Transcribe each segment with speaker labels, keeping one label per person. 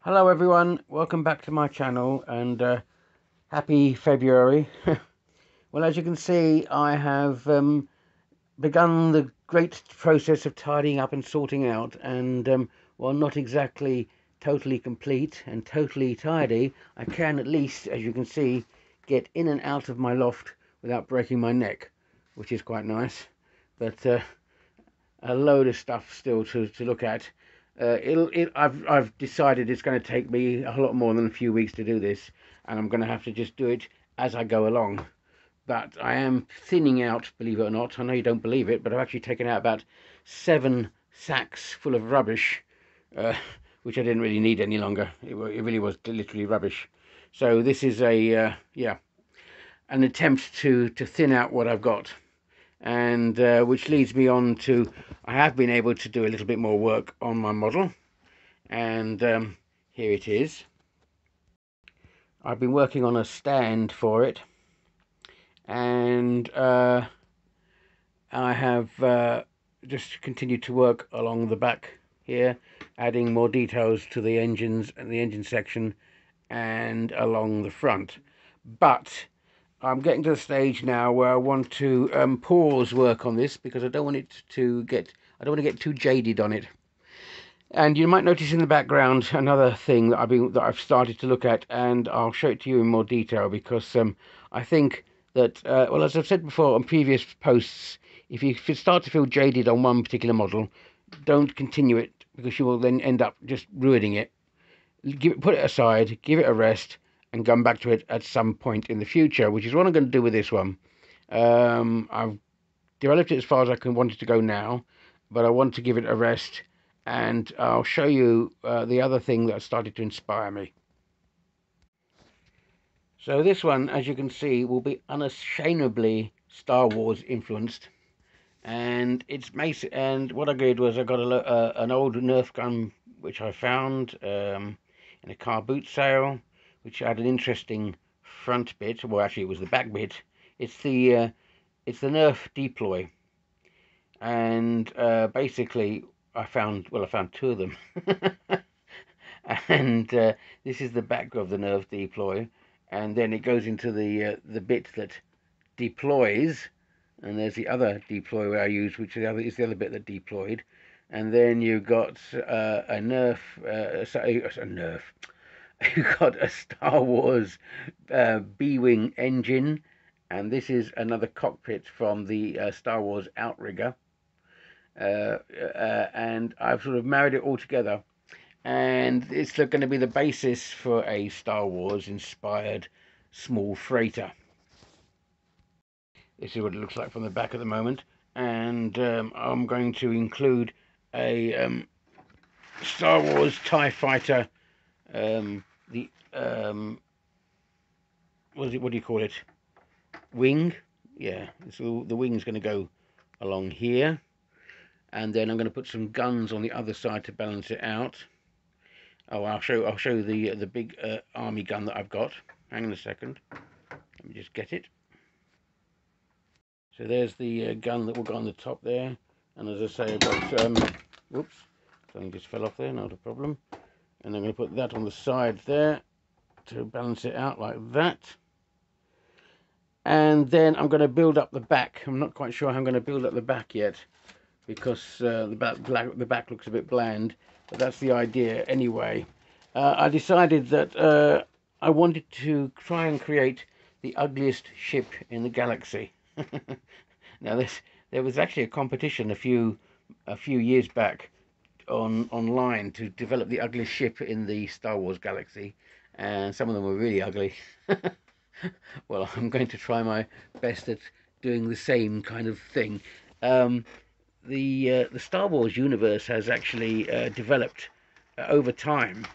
Speaker 1: Hello everyone, welcome back to my channel and happy February. Well, as you can see, I have begun the great process of tidying up and sorting out, and while not exactly totally complete and totally tidy, I can at least, as you can see, get in and out of my loft without breaking my neck, which is quite nice. But a load of stuff still to look at. I've decided it's going to take me a lot more than a few weeks to do this, and I'm going to have to just do it as I go along. But I am thinning out, believe it or not. I know you don't believe it, but I've actually taken out about 7 sacks full of rubbish, uh, which I didn't really need any longer. It really was literally rubbish. So this is an attempt to thin out what I've got, and which leads me on to, I have been able to do a little bit more work on my model, and here it is. I've been working on a stand for it, and I have just continued to work along the back here, adding more details to the engines and the engine section and along the front. But I'm getting to the stage now where I want to pause work on this, because I don't want to get too jaded on it. And you might notice in the background another thing that I've started to look at, and I'll show it to you in more detail, because I think that well, as I've said before on previous posts, if you start to feel jaded on one particular model, don't continue it, because you will then end up just ruining it. Put it aside, give it a rest, and come back to it at some point in the future, which is what I'm going to do with this one. I've developed it as far as I can want it to go now, but I want to give it a rest, and I'll show you the other thing that started to inspire me. So this one, as you can see, will be unashamedly Star Wars influenced, and and what I did was I got an old Nerf gun which I found in a car boot sale, which had an interesting front bit. Well, actually, it was the back bit. It's the Nerf deploy, and basically I found two of them, and this is the back of the Nerf deploy, and then it goes into the bit that deploys, and there's the other deploy where I use, which is the other bit that deployed, and then you've got a Nerf, a Nerf. You've got a Star Wars B-wing engine, and this is another cockpit from the Star Wars Outrigger, and I've sort of married it all together, and it's going to be the basis for a Star Wars inspired small freighter. This is what it looks like from the back at the moment, and I'm going to include a Star Wars TIE Fighter, the what do you call it? Wing, yeah. So the wing's going to go along here, and then I'm going to put some guns on the other side to balance it out. Oh, I'll show the big army gun that I've got. Hang on a second. Let me just get it. So there's the gun that will go on the top there, and as I say, I've got whoops, something just fell off there. Not a problem. And I'm going to put that on the side there to balance it out like that. And then I'm going to build up the back. I'm not quite sure how I'm going to build up the back yet, because the back looks a bit bland, but that's the idea anyway. I decided that I wanted to try and create the ugliest ship in the galaxy. Now, there was actually a competition a few years back online to develop the ugliest ship in the Star Wars galaxy, and some of them were really ugly. Well, I'm going to try my best at doing the same kind of thing. The Star Wars universe has actually developed over time,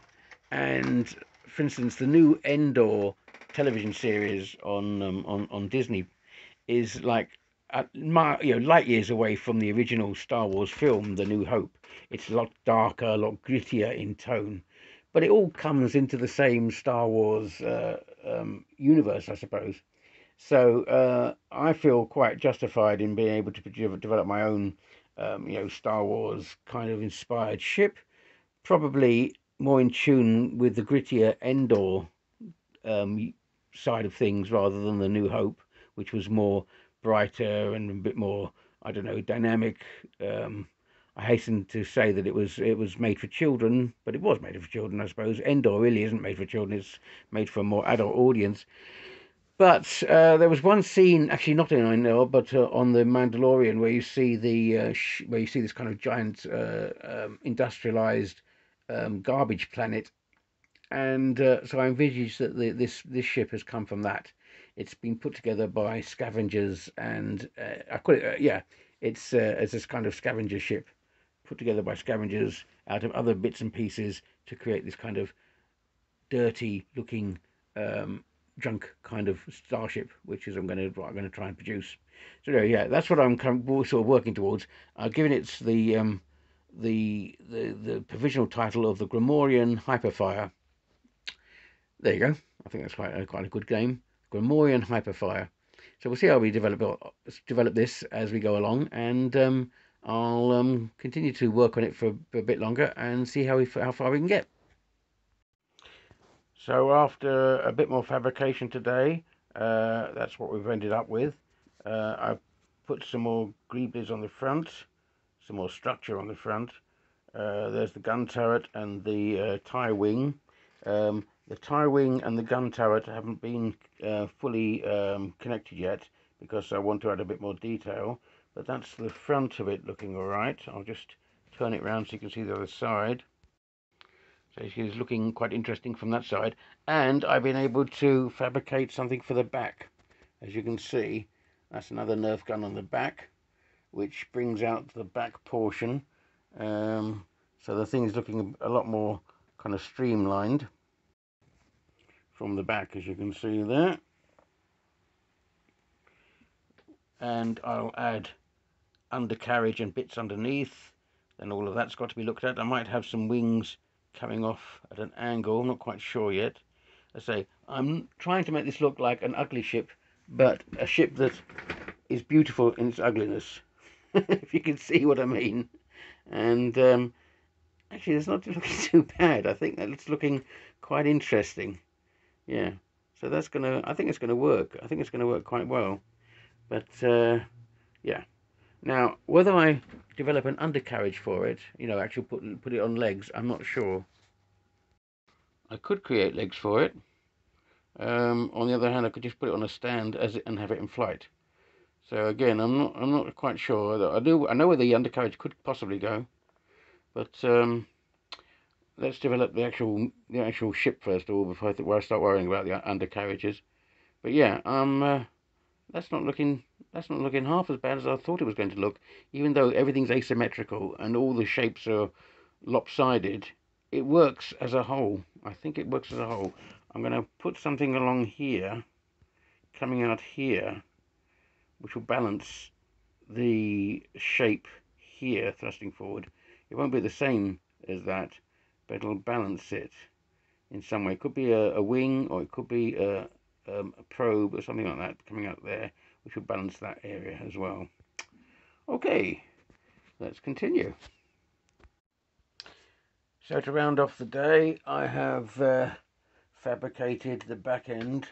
Speaker 1: and for instance, the new Endor television series on Disney is like light years away from the original Star Wars film, The New Hope. It's a lot darker, a lot grittier in tone, but it all comes into the same Star Wars universe, I suppose. So I feel quite justified in being able to develop my own, Star Wars kind of inspired ship, probably more in tune with the grittier Endor side of things rather than the New Hope, which was more brighter and a bit more, I don't know, dynamic. Um, I hasten to say that it was made for children, but it was made for children, I suppose. Endor really isn't made for children; it's made for a more adult audience. But there was one scene, actually not in Endor, but on the Mandalorian, where you see where you see this kind of giant industrialized garbage planet, and so I envisage that this ship has come from that. It's been put together by scavengers, and I call it yeah, it's this kind of scavenger ship put together by scavengers out of other bits and pieces to create this kind of dirty looking junk kind of starship, which is I'm going to try and produce. So yeah, that's what I'm sort of working towards. I've given it the provisional title of the Grimorian Hyperfire. There you go. I think that's quite a good game. Grimorian Hyperfire. So we'll see how we develop this as we go along, and I'll continue to work on it for a bit longer and see how far we can get. So after a bit more fabrication today, that's what we've ended up with. I've put some more greeblies on the front, some more structure on the front. There's the gun turret and the tie wing. The tie wing and the gun turret haven't been fully connected yet because I want to add a bit more detail. But that's the front of it looking all right. I'll just turn it around so you can see the other side. So she's looking quite interesting from that side. And I've been able to fabricate something for the back. As you can see, that's another Nerf gun on the back, which brings out the back portion. So the thing is looking a lot more kind of streamlined from the back, as you can see there. And I'll add undercarriage and bits underneath. Then all of that's got to be looked at. I might have some wings coming off at an angle, I'm not quite sure yet. I say I'm trying to make this look like an ugly ship, but a ship that is beautiful in its ugliness, if you can see what I mean. And actually, it's not looking too bad. I think that it's looking quite interesting. Yeah. So I think it's gonna work. I think it's gonna work quite well. But yeah. Now, whether I develop an undercarriage for it, actually put it on legs, I'm not sure. I could create legs for it. On the other hand, I could just put it on a stand and have it in flight. So again, I'm not quite sure. I know where the undercarriage could possibly go, but let's develop the actual ship first of all before I start worrying about the undercarriages. But yeah, that's not looking half as bad as I thought it was going to look. Even though everything's asymmetrical and all the shapes are lopsided, it works as a whole. I think it works as a whole. I'm going to put something along here, coming out here, which will balance the shape here, thrusting forward. It won't be the same as that, but it'll balance it in some way. It could be a wing, or it could be a probe or something like that coming out there, which will balance that area as well. Okay, let's continue. So to round off the day, I have fabricated the back end,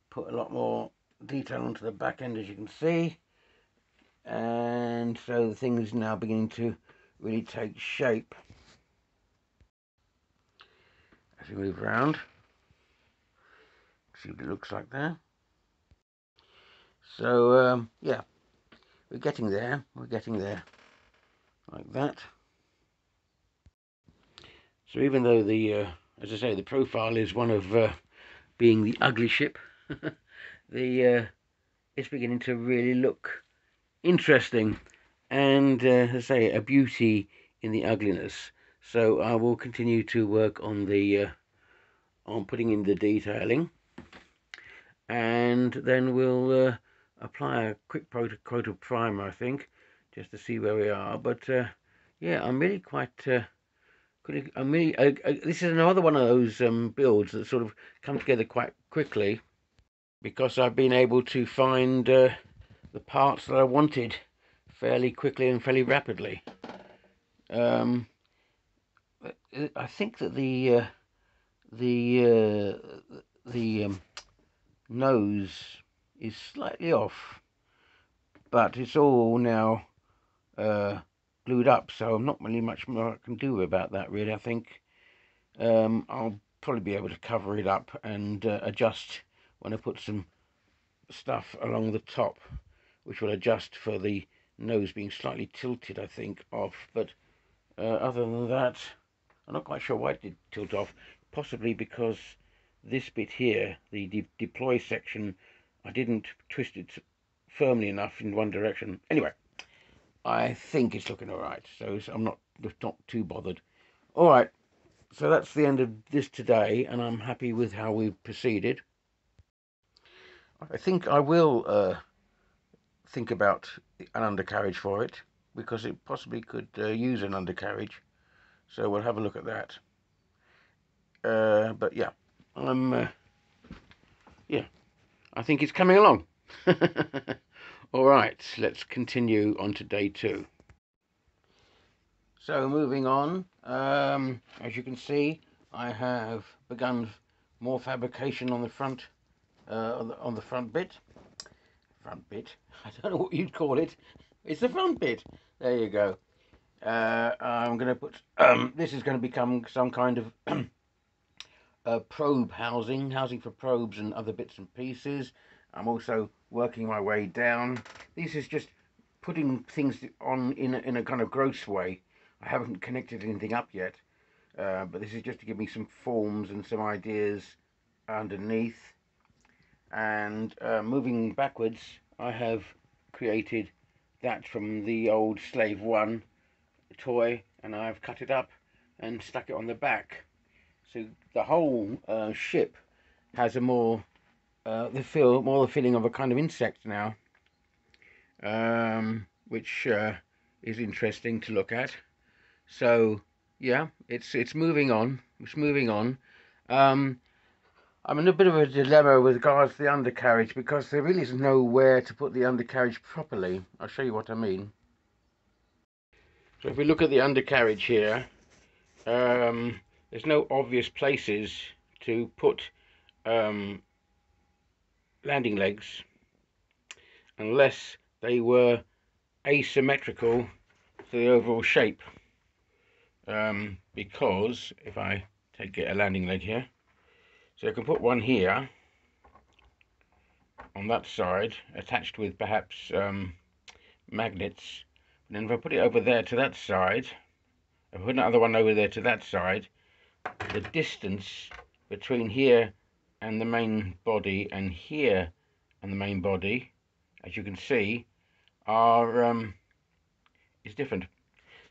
Speaker 1: put a lot more detail onto the back end, as you can see, and so the thing is now beginning to really take shape. As we move around, see what it looks like there. So yeah, we're getting there, like that. So even though as I say, the profile is one of being the ugly ship, it's beginning to really look interesting, and as I say, a beauty in the ugliness. So I will continue to work on on putting in the detailing, and then we'll apply a quick coat of primer, I think, just to see where we are. But yeah, I'm really quite. This is another one of those builds that sort of come together quite quickly because I've been able to find the parts that I wanted fairly quickly and fairly rapidly. I think that the nose is slightly off, but it's all now glued up, so I'm not really much more I can do about that, really. I think I'll probably be able to cover it up and adjust when I put some stuff along the top, which will adjust for the nose being slightly tilted, I think, off. But other than that, I'm not quite sure why it did tilt off. Possibly because this bit here, the deploy section, I didn't twist it firmly enough in one direction. Anyway, I think it's looking all right, so I'm not too bothered. All right, so that's the end of this today, and I'm happy with how we've proceeded. I think I will think about an undercarriage for it, because it possibly could use an undercarriage. So we'll have a look at that. But yeah, I'm yeah, I think it's coming along. All right, let's continue on to day 2. So moving on, as you can see, I have begun more fabrication on the front, on the front bit. Front bit. I don't know what you'd call it. It's the front bit. There you go. I'm going to put. This is going to become some kind of probe housing for probes and other bits and pieces. I'm also working my way down. This is just putting things on in a kind of gross way. I haven't connected anything up yet, but this is just to give me some forms and some ideas underneath. And moving backwards, I have created that from the old Slave 1 toy, and I've cut it up and stuck it on the back. So the whole ship has a more the feeling of a kind of insect now, which is interesting to look at. So yeah, it's moving on. It's moving on. I'm in a bit of a dilemma with regards to the undercarriage, because there really is nowhere to put the undercarriage properly. I'll show you what I mean. So if we look at the undercarriage here, there's no obvious places to put landing legs unless they were asymmetrical to the overall shape. Because if I get a landing leg here, so I can put one here on that side, attached with perhaps magnets. And then if I put it over there to that side, I put another one over there to that side, the distance between here and the main body and here and the main body, as you can see, are is different.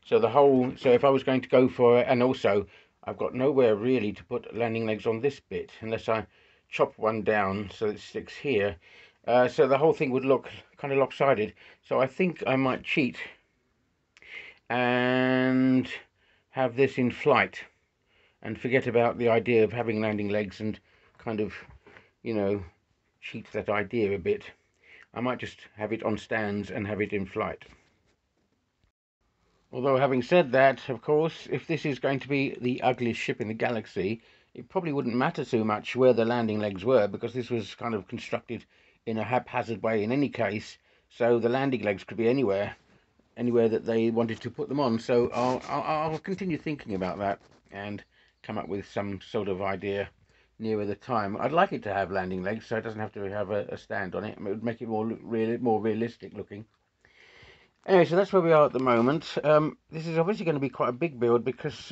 Speaker 1: So if I was going to go for it, and also I've got nowhere really to put landing legs on this bit unless I chop one down so it sticks here. So the whole thing would look kind of lopsided. So I think I might cheat and have this in flight and forget about the idea of having landing legs and kind of, cheat that idea a bit. I might just have it on stands and have it in flight. Although, having said that, of course, if this is going to be the ugliest ship in the galaxy, it probably wouldn't matter too much where the landing legs were, because this was kind of constructed in a haphazard way in any case. So the landing legs could be anywhere that they wanted to put them on. So I'll continue thinking about that and come up with some sort of idea nearer the time. I'd like it to have landing legs, so it doesn't have to have a stand on it. It would make it more realistic looking. Anyway, so that's where we are at the moment. This is obviously going to be quite a big build, because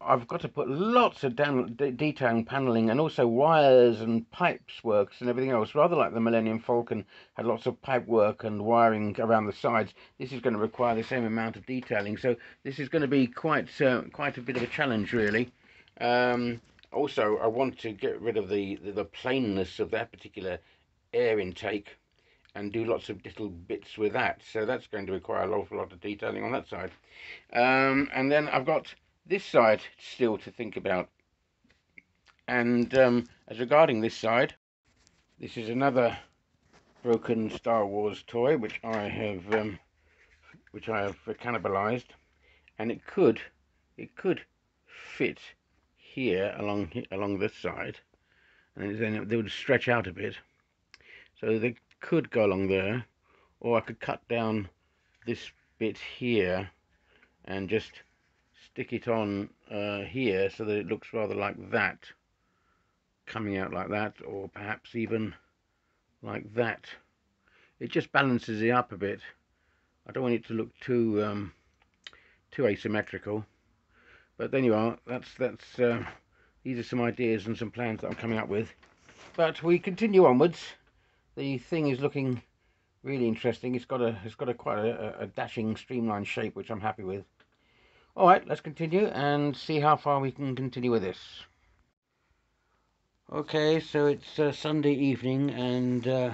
Speaker 1: I've got to put lots of detailing, paneling, and also wires and pipes works and everything else. Rather like the Millennium Falcon had lots of pipe work and wiring around the sides, this is going to require the same amount of detailing. So this is going to be quite a bit of a challenge, really. Also, I want to get rid of the plainness of that particular air intake and do lots of little bits with that. So that's going to require an awful lot of detailing on that side. And then I've got this side still to think about. And as regarding this side, this is another broken Star Wars toy which I have cannibalized, and it could, it could fit here along this side, and then they would stretch out a bit. So they could go along there, or I could cut down this bit here and just stick it on here so that it looks rather like that, coming out like that, or perhaps even like that. It just balances it up a bit. I don't want it to look too asymmetrical. But then you are. These are some ideas and some plans that I'm coming up with. But we continue onwards. The thing is looking really interesting. It's got a quite a dashing, streamlined shape, which I'm happy with. All right, let's continue and see how far we can continue with this. Okay, so it's Sunday evening, and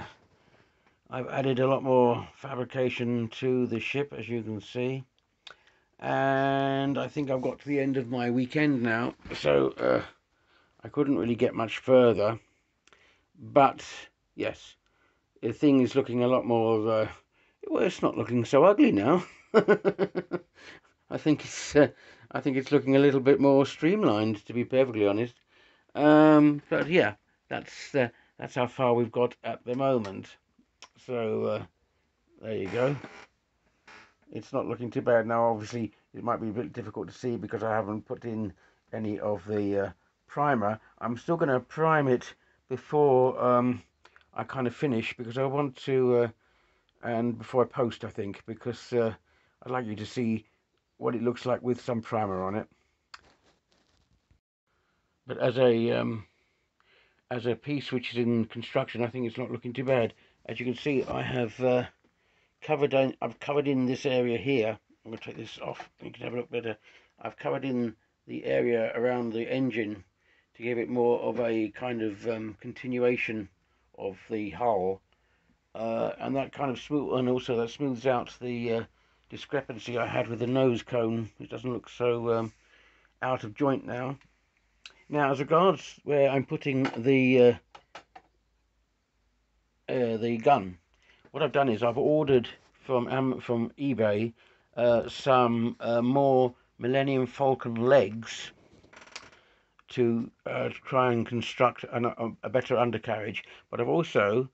Speaker 1: I've added a lot more fabrication to the ship, as you can see. And I think I've got to the end of my weekend now, so I couldn't really get much further. But yes, the thing is looking a lot more well, it's not looking so ugly now. I think it's looking a little bit more streamlined, to be perfectly honest. But yeah, that's how far we've got at the moment. So there you go. It's not looking too bad now. Obviously, it might be a bit difficult to see because I haven't put in any of the primer. I'm still going to prime it before I kind of finish, because I want to, and before I post, I think, because I'd like you to see what it looks like with some primer on it. But as a piece which is in construction, I think it's not looking too bad. As you can see, I have I've covered in this area here. I'm going to take this off, you can have a look better. I've covered in the area around the engine to give it more of a kind of continuation of the hull, and that kind of that smooths out the discrepancy I had with the nose cone. It doesn't look so out of joint now. Now, as regards where I'm putting the gun, what I've done is I've ordered from eBay some more Millennium Falcon legs to try and construct a better undercarriage. But I've also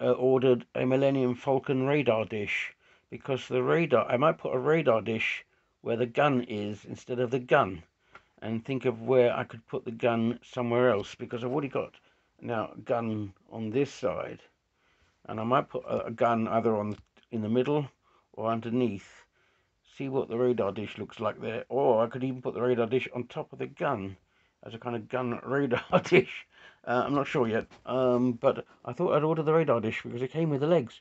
Speaker 1: ordered a Millennium Falcon radar dish, because I might put a radar dish where the gun is instead of the gun, and think of where I could put the gun somewhere else, because I've already got now a gun on this side. And I might put a gun either in the middle or underneath. See what the radar dish looks like there. Or I could even put the radar dish on top of the gun as a kind of gun radar dish. I'm not sure yet. But I thought I'd order the radar dish because it came with the legs.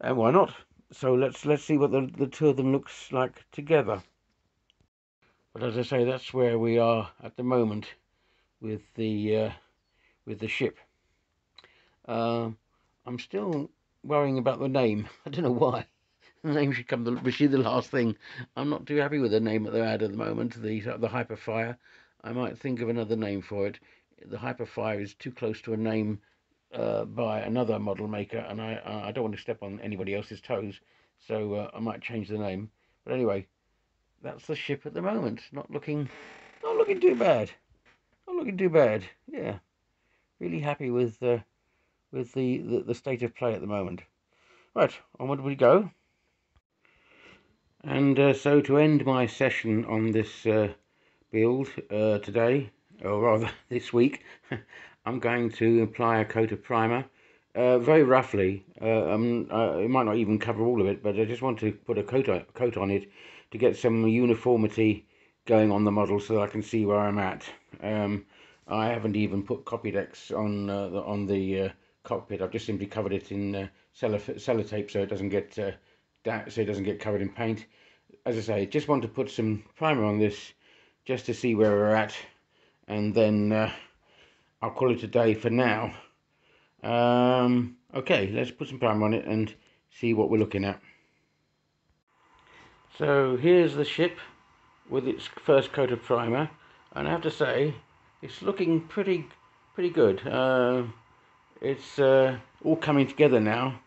Speaker 1: And why not? So let's see what the two of them looks like together. But as I say, that's where we are at the moment with the ship. I'm still worrying about the name. I don't know why. The name should be the last thing. I'm not too happy with the name that they had at the moment, the Hyperfire. I might think of another name for it. The Hyperfire is too close to a name by another model maker, and I don't want to step on anybody else's toes, so I might change the name. But anyway, that's the ship at the moment. Not looking too bad. Not looking too bad. Yeah, really happy with the state of play at the moment. Right, onward we go. And so to end my session on this build today, or rather this week, I'm going to apply a coat of primer, very roughly. It might not even cover all of it, but I just want to put a coat on it to get some uniformity going on the model, so that I can see where I'm at. I haven't even put Copydex on the cockpit. I've just simply covered it in sellotape so it doesn't get covered in paint. As I say, just want to put some primer on this just to see where we're at, and then I'll call it a day for now. Okay, let's put some primer on it and see what we're looking at. So here's the ship with its first coat of primer, and I have to say it's looking pretty good. It's all coming together now,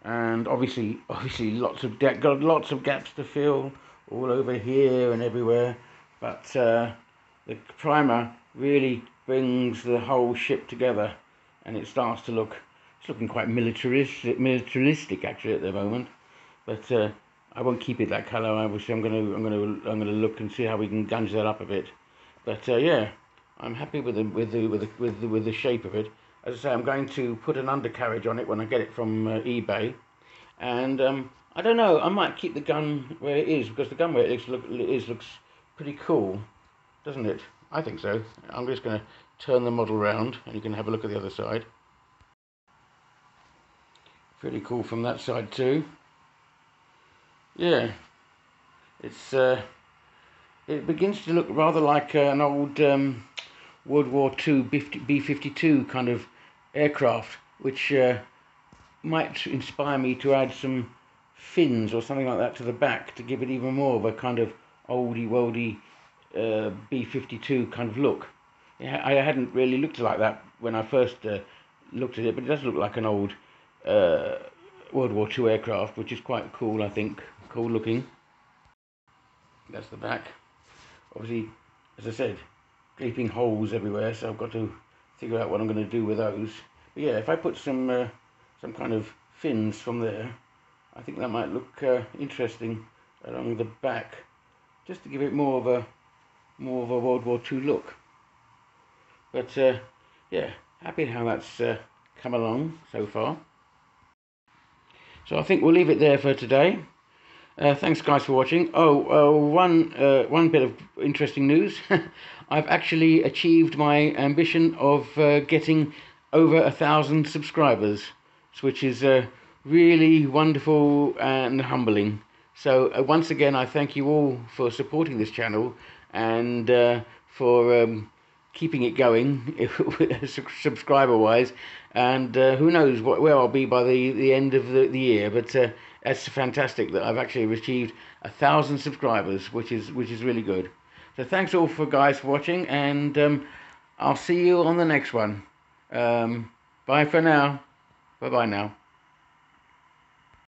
Speaker 1: and obviously got lots of gaps to fill all over here and everywhere. but the primer really brings the whole ship together, and it starts to look, it's looking quite militaristic actually at the moment. But I won't keep it that colour. Obviously, I'm gonna look and see how we can gunge that up a bit. But yeah, I'm happy with the shape of it. As I say, I'm going to put an undercarriage on it when I get it from eBay, and I don't know. I might keep the gun where it is, because the gun where it looks pretty cool, doesn't it? I think so. I'm just going to turn the model round, and you can have a look at the other side. Pretty cool from that side too. Yeah, it's it begins to look rather like an old World War II B-52 kind of aircraft, which might inspire me to add some fins or something like that to the back to give it even more of a kind of oldie worldy B-52 kind of look. I hadn't really looked like that when I first looked at it, but it does look like an old World War II aircraft, which is quite cool, I think. Cool looking. That's the back. Obviously, as I said, gaping holes everywhere, so I've got to figure out what I'm going to do with those. But yeah, if I put some kind of fins from there, I think that might look interesting along the back, just to give it more of a World War II look. But yeah, happy how that's come along so far. So I think we'll leave it there for today. Thanks guys for watching. One bit of interesting news. I've actually achieved my ambition of getting over 1,000 subscribers, which is really wonderful and humbling. So once again, I thank you all for supporting this channel, and for keeping it going subscriber wise, and who knows where I'll be by the end of the year, but that's fantastic that I've actually achieved 1,000 subscribers, which is really good. So thanks all guys for watching, and I'll see you on the next one. Bye for now. Bye now.